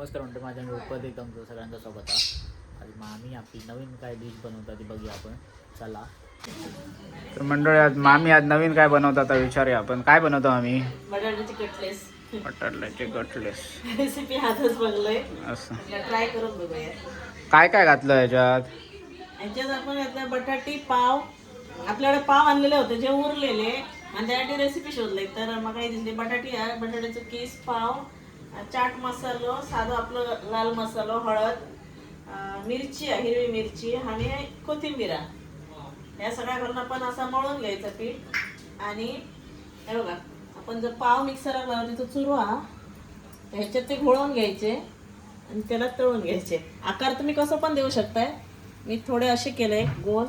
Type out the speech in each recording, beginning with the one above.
नमस्कार म्हणतो माझ्या उपद एक तुमचं सगळ्यांचा स्वागत आहे. आज मामी आपली नवीन काय डिश बनवतात ती बघूया आपण. चला तर मंडळी आज मामी आज नवीन काय बनवतात विचारूया आपण. काय बनवतो आम्ही? बटाट्याचे कटलेस. बटाट्याचे कटलेस रेसिपी हातच बघलंय, असं. ट्राय करून बघूया. काय काय घातलं याच्यात? याच्यात आपण घातलं बटाटी पाव. आपल्याकडे पाव आणलेले होते जे उरलेले आणि त्यासाठी रेसिपी शोधले. तर मग काही दिसले बटाटी आहे, बटाट्याचं किस, पाव, चाट मसालो, साधं आपलं लाल मसालो, हळद, मिरची आहे, हिरवी मिरची आणि कोथिंबीर. या सगळ्या घालून आपण असा मळून घ्यायचं पीठ. आणि हे बघा, आपण जर पाव मिक्सरला लावला तिथं चुरवा ह्याच्यात ते घोळवून घ्यायचे आणि त्याला तळून घ्यायचे. आकार तुम्ही कसं पण देऊ शकताय. मी थोडे असे केले गोल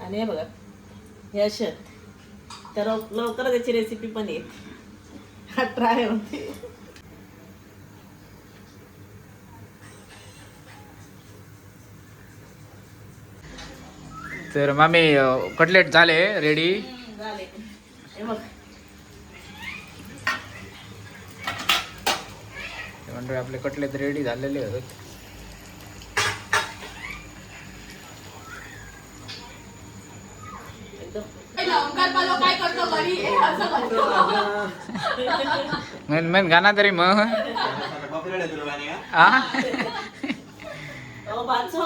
आणि हे बघा हे असे. तर लवकरच याची रेसिपी पण येईल. हा ट्राय होते. तर मामी कटलेट झाले रेडी. झाले हे बघ. मंडळी आपले कटलेट रेडी झालेले आहेत. मेन मेन गाणं तरी मग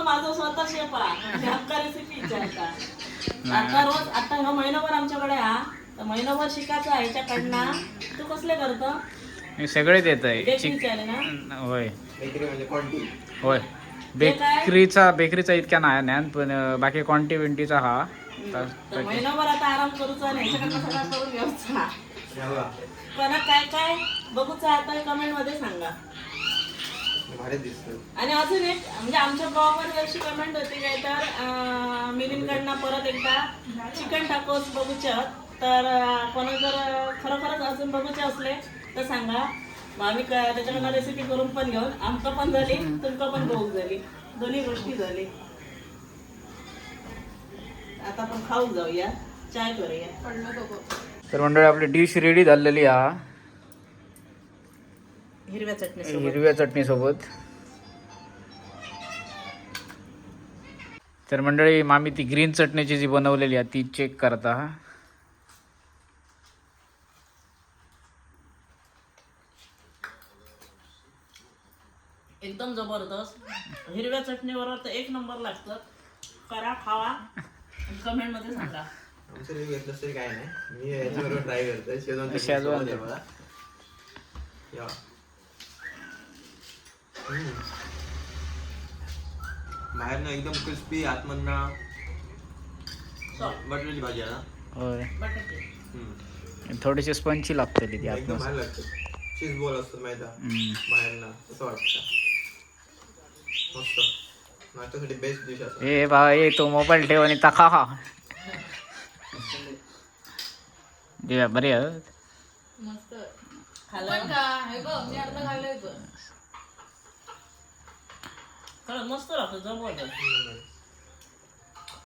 माझं स्वतः शेफ आहे. रेसिपी विचारता आता रोज. आता हा महिनाभर आमच्याकडे हा, तर महिनाभर शिकायचं आहे ह्याच्याकडनं. तू कसले करतो? हे सगळेच येत आहे. बेकरीचे आले ना? होय होय. हे काय? बेकरीचा इतक्या नाही ज्ञान, पण बाकी क्वांटी विंटीचा हा. तर महिनाभर आता आराम करूचा नाही, ह्याच्याकडनं सगळं करून घ्यायचा. पण काय काय बघूचा आता कमेंट मध्ये सांगा. आणि अजून एक म्हणजे आमच्या ब्लॉगवर अशी कमेंट होती काय तर मिलिंदकडनं परत एकदा चिकन टाकोस बघूच्या. तर कोणा जर खरोखरच अजून बघूचे असले तर सांगा. मग आम्ही त्याच्याकडनं रेसिपी करून पण घेऊन आमचं पण झाली, तुमचं पण बघू झाली, दोन्ही गोष्टी झाली. आता आपण खाऊ जाऊया, चाय करूया. तर मंडळी आपली डिश रेडी झालेली हा हिरव्या चटणी. हिरव्या चटणी सोबत. तर मंडळी मामी ती ग्रीन चटणीची जी बनवलेली आहे ती चेक करता. एकदम जबरदस्त. हिरव्या चटणीबरोबर तर एक नंबर लागतं. करा, खावा, कमेंट मध्ये सांगा. काय नाही, मी याच्याबरोबर ट्राय करतोय. शेजवान बाहेरनं एकदम क्रिस्पी, आतमधनं बटाट्याची भाजी आहे ना. होय. बटाटे थोडीशी स्पंची लागते ती एकदम आतमध्ये. भारी लागतं. चीज बॉल असतो मैदा बाहेरनं, असं वाटतं मस्त. नाश्त्यासाठी बेस्ट डिश असतो. ए बा ए तो मोबाईल ठेव आणि तखा खा. दे बरे आहे. मस्त खाल्लं का? हे बघ मी अर्ध खाल्लंय पण. खरं मस्त लागतं, जबरदस्त.